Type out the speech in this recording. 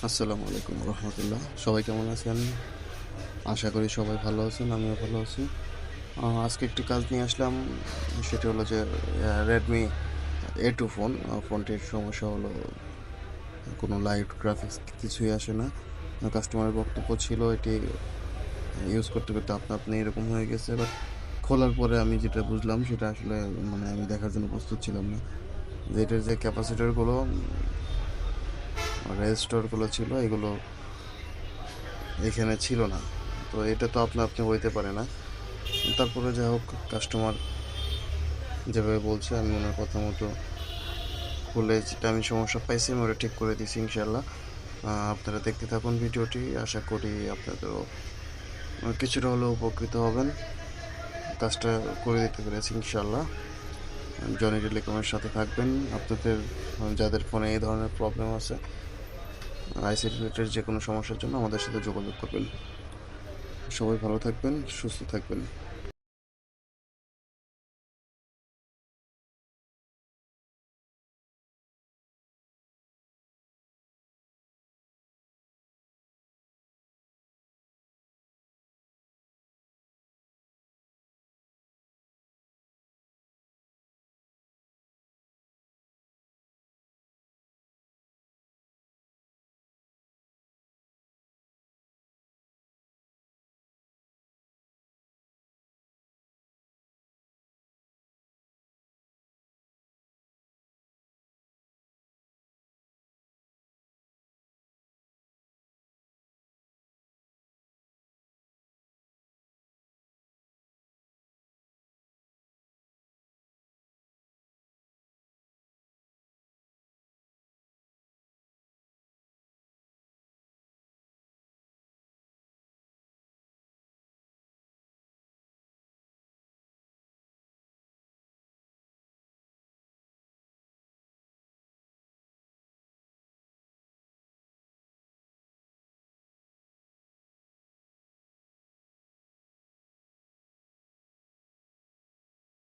আসসালামু আলাইকুম রহমতুল্লাহ। সবাই কেমন আছেন? আশা করি সবাই ভালো আছেন, আমিও ভালো আছি। আজকে একটি কাজ নিয়ে আসলাম। সেটি হলো যে রেডমি A2 ফোন। ফোনটির সমস্যা হলো কোনো লাইট গ্রাফিক্স কিছুই আসে না। কাস্টমারের বক্তব্য ছিল এটি ইউজ করতে করতে আপনা আপনি এরকম হয়ে গেছে। বাট খোলার পরে আমি যেটা বুঝলাম সেটা আসলে মানে আমি দেখার জন্য প্রস্তুত ছিলাম না। যে এটার যে ক্যাপাসিটরগুলো, রেজিস্টরগুলো ছিল এগুলো এখানে ছিল না। তো এটা তো আপনা আপনি হইতে পারে না। তারপরে যাই হোক, কাস্টমার যেভাবে বলছে আমি ওনার কথা মতো খুলে যেটা আমি সমস্যা পাইছি আমি ওটা ঠিক করে দিছি ইনশাল্লাহ। আপনারা দেখতে থাকুন ভিডিওটি, আশা করি আপনাদেরও কিছুটা হলেও উপকৃত হবেন। কাজটা করে দিতে পেরেছি ইনশাল্লাহ। জনি টেলিকমের সাথে থাকবেন। আপনাদের যাদের ফোনে এই ধরনের প্রবলেম আছে, আইসি রিলেটেড যে কোনো সমস্যার জন্য আমাদের সাথে যোগাযোগ করবেন। সবাই ভালো থাকবেন, সুস্থ থাকবেন।